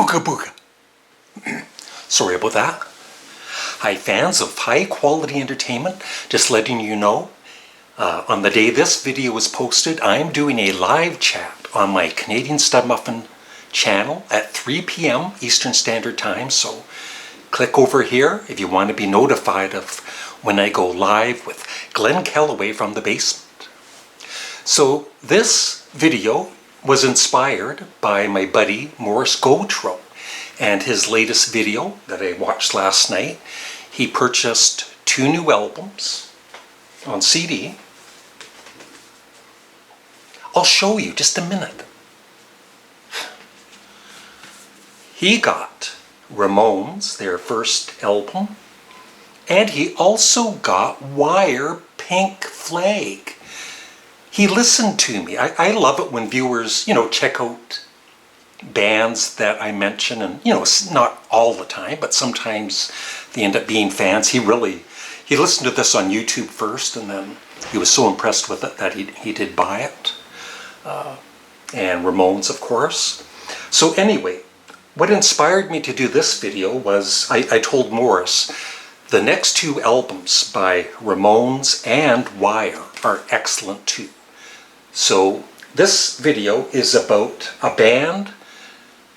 Booga booga. Sorry about that. Hi fans of high quality entertainment, just letting you know, on the day this video was posted, I'm doing a live chat on my Canadian Studmuffin channel at 3 p.m. Eastern Standard Time, so click over here if you want to be notified of when I go live with Glenn Kellaway from the basement. So this video was inspired by my buddy Morris Gautreau and his latest video that I watched last night. He purchased 2 new albums on CD. I'll show you just a minute. He got Ramones, their first album, and he also got Wire, Pink Flag. He listened to me. I love it when viewers, check out bands that I mention, and, it's not all the time, but sometimes they end up being fans. He listened to this on YouTube first, and then he was so impressed with it that he did buy it. And Ramones, of course. So anyway, what inspired me to do this video was I told Morris the next 2 albums by Ramones and Wire are excellent too. So this video is about a band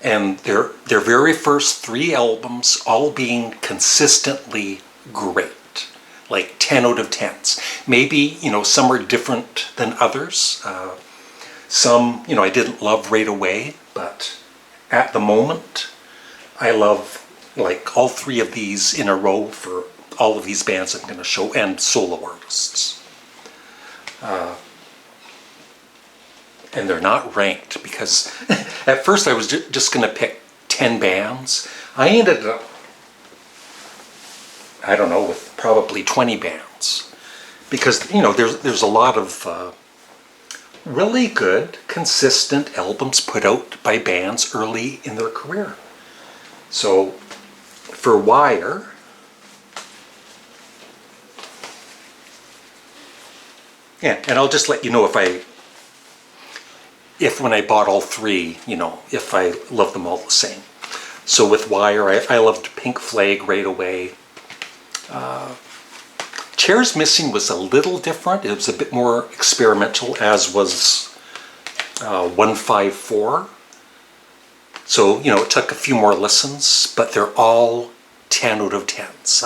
and their very first 3 albums all being consistently great, like 10 out of 10s. Maybe, some are different than others. Some, I didn't love right away, but at the moment, I love like all 3 of these in a row for all of these bands I'm going to show, and solo artists. And they're not ranked because at first I was just going to pick 10 bands. I ended up, I don't know, with probably 20 bands. Because, there's a lot of really good, consistent albums put out by bands early in their career. So, for Wire, yeah, and I'll just let you know if when I bought all 3, if I love them all the same. So with Wire, I loved Pink Flag right away. Chairs Missing was a little different. It was a bit more experimental, as was 154. So, it took a few more listens, but they're all 10 out of 10s.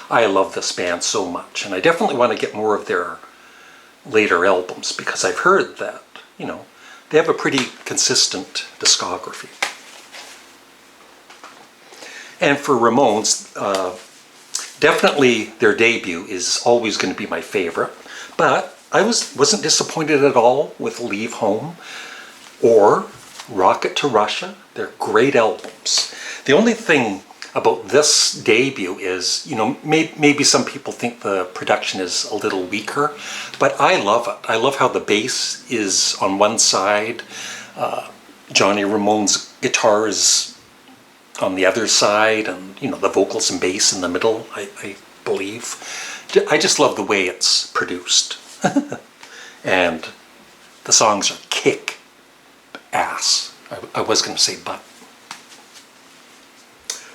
I love this band so much, and I definitely want to get more of their later albums because I've heard that, they have a pretty consistent discography. And for Ramones, definitely their debut is always going to be my favorite, but I wasn't disappointed at all with Leave Home or Rocket to Russia. They're great albums. The only thing about this debut is, maybe some people think the production is a little weaker, but I love it. I love how the bass is on one side, Johnny Ramone's guitar is on the other side, and, the vocals and bass in the middle, I believe. I just love the way it's produced. And the songs are kick ass. I was going to say butt.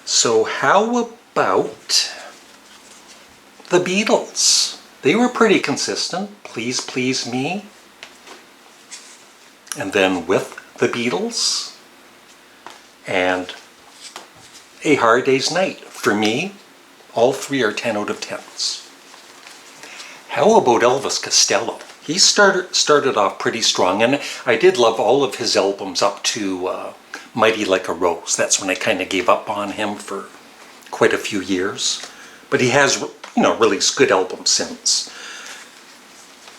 So how about the Beatles? They were pretty consistent. Please Please Me. And then With the Beatles. And A Hard Day's Night. For me, all 3 are 10 out of 10s. How about Elvis Costello? He started off pretty strong, and I did love all of his albums up to Mighty Like a Rose. That's when I kind of gave up on him for quite a few years. But he has, released good albums since.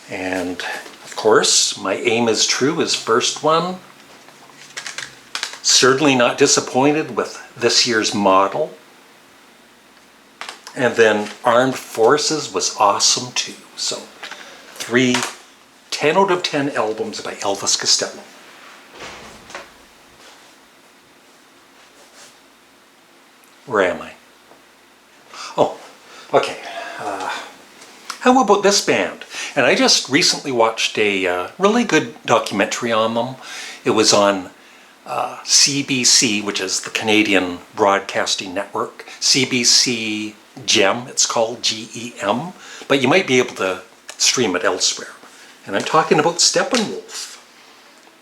And, of course, My Aim Is True, his first one. Certainly not disappointed with this year's Model. And then Armed Forces was awesome too. So 3 10 out of 10 albums by Elvis Costello. Where am I? Oh, okay. How about this band? And I just recently watched a really good documentary on them. It was on CBC, which is the Canadian Broadcasting Network, CBC GEM, it's called GEM, but you might be able to stream it elsewhere. And I'm talking about Steppenwolf,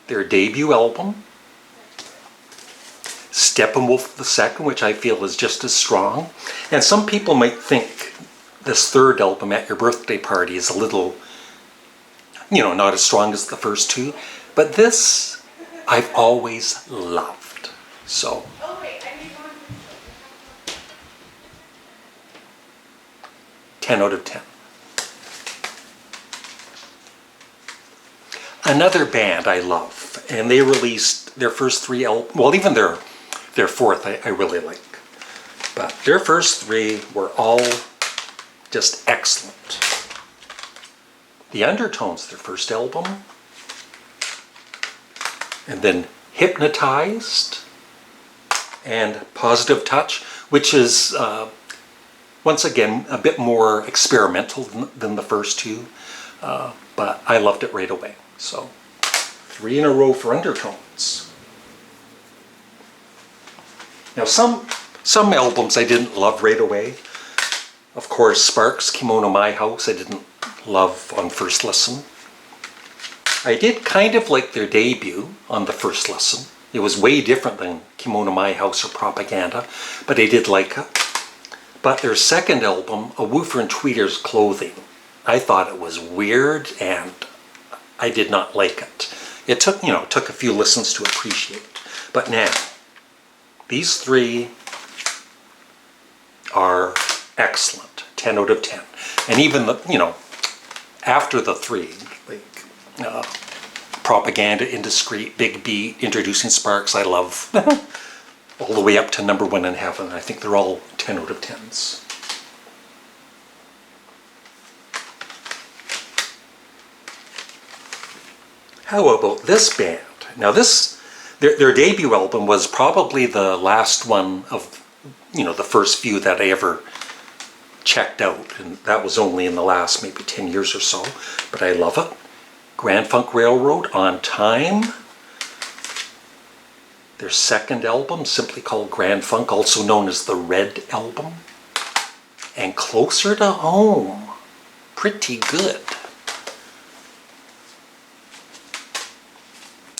their debut album, Steppenwolf II, which I feel is just as strong. And some people might think this third album, At Your Birthday Party, is a little, not as strong as the first two, but this I've always loved. So, 10 out of 10. Another band I love, and they released their first three albums, well, even their fourth I really like. But their first three were all just excellent. The Undertones, their first album, and then Hypnotized and Positive Touch, which is once again a bit more experimental than the first two, but I loved it right away. So 3 in a row for Undertones. Now some albums I didn't love right away. Of course, Sparks, Kimono My House, I didn't love on first listen. I did kind of like their debut on the first listen. It was way different than Kimono My House or Propaganda, but I did like it. But their second album, A Woofer in Tweeter's Clothing, I thought it was weird and I did not like it. It took a few listens to appreciate. But now, these three are excellent, 10 out of 10. And even after the three, like Propaganda, Indiscreet, Big Beat, Introducing Sparks, I love. All the way up to Number 1 in Heaven. I think they're all 10 out of 10s. How about this band? Now their debut album was probably the last one of, the first few that I ever checked out. And that was only in the last maybe 10 years or so. But I love it. Grand Funk Railroad, On Time. Their second album, simply called Grand Funk, also known as the Red Album. And Closer to Home. Pretty good.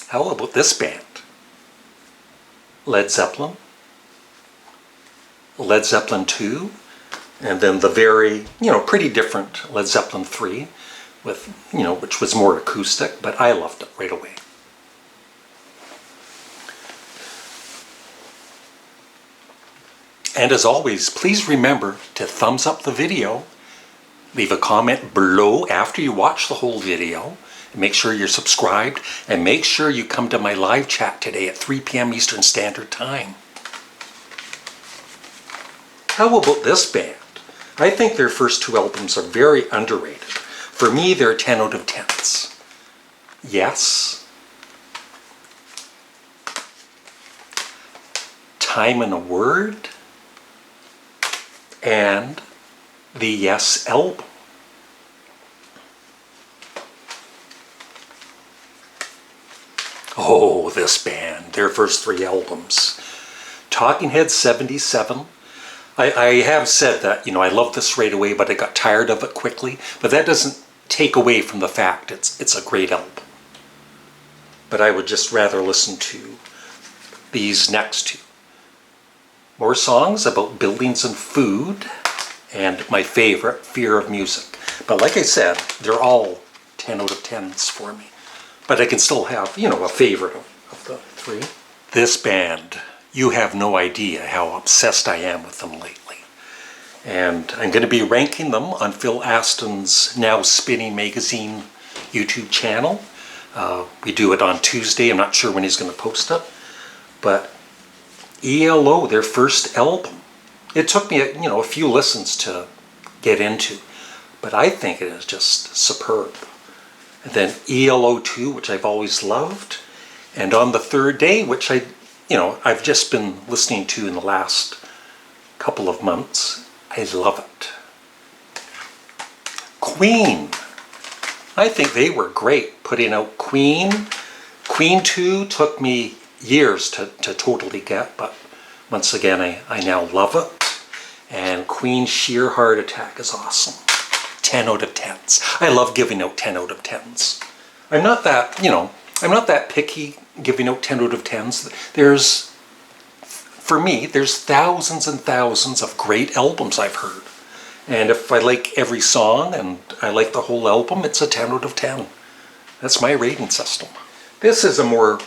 How about this band? Led Zeppelin. Led Zeppelin 2. And then the very, pretty different Led Zeppelin 3, with, which was more acoustic, but I loved it right away. And as always, please remember to thumbs up the video, leave a comment below after you watch the whole video, and make sure you're subscribed, and make sure you come to my live chat today at 3 p.m. Eastern Standard Time. How about this band? I think their first two albums are very underrated. For me, they're 10 out of 10s. Yes. Time and a Word. And the Yes album. Oh, this band, their first three albums. Talking Heads 77. I have said that, I love this right away, but I got tired of it quickly. But that doesn't take away from the fact it's a great album. But I would just rather listen to these next two. More songs about buildings and food, and my favorite, Fear of Music. But like I said, they're all 10 out of 10s for me. But I can still have, a favorite of the three. This band, you have no idea how obsessed I am with them lately. And I'm going to be ranking them on Phil Aston's Now Spinning Magazine YouTube channel. We do it on Tuesday. I'm not sure when he's going to post it. But ELO, their first album. It took me, a few listens to get into, but I think it is just superb. And then ELO 2, which I've always loved, and On the Third Day, which I've just been listening to in the last couple of months. I love it. Queen. I think they were great putting out Queen. Queen 2 took me years to totally get, but once again, I now love it. And Queen Sheer Heart Attack is awesome. 10 out of 10s. I love giving out 10 out of 10s. I'm not that, I'm not that picky giving out 10 out of 10s. For me, there's thousands and thousands of great albums I've heard. And if I like every song and I like the whole album, it's a 10 out of 10. That's my rating system. This is a more,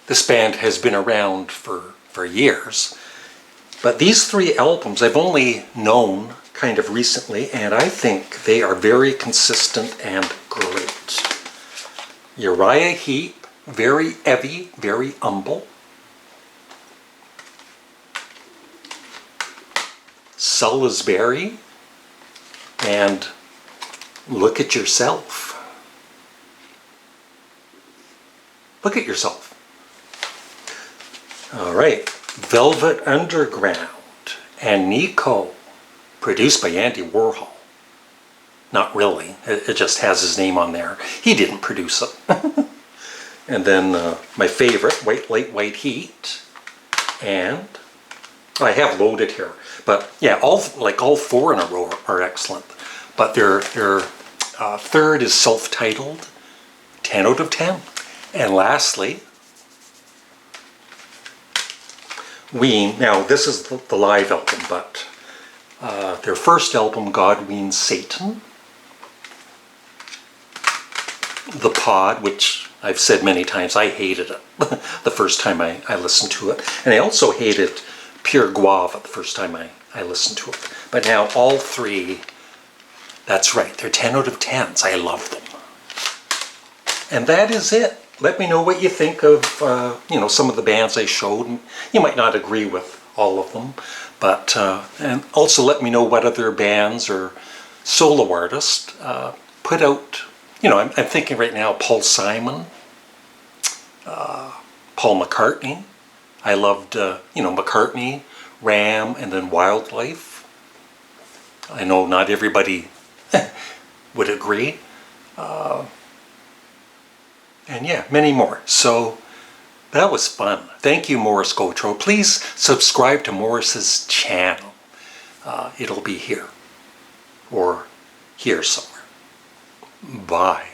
this band has been around for years. But these three albums I've only known kind of recently, and I think they are very consistent and great. Uriah Heep, very heavy, very humble. Salisbury, and Look at Yourself. Look at yourself. All right, Velvet Underground and Nico, produced by Andy Warhol. Not really, it just has his name on there. He didn't produce it. And then my favorite, White Light, White Heat, and I have loaded here. But yeah, all four in a row are excellent. But their third is self-titled, 10 out of 10. And lastly, Ween. Now this is the live album, but their first album, God Weens Satan. The Pod, which I've said many times, I hated it the first time I listened to it. And I also hated Pure Guava the first time I listened to it. But now all three, that's right, they're 10 out of 10s. I love them. And that is it. Let me know what you think of, some of the bands I showed. You might not agree with all of them, but, and also let me know what other bands or solo artists put out. I'm thinking right now Paul Simon, Paul McCartney. I loved, McCartney, Ram, and then Wildlife. I know not everybody would agree. And yeah, many more. So that was fun. Thank you, Morris Gotro. Please subscribe to Morris's channel. It'll be here or here somewhere. Bye.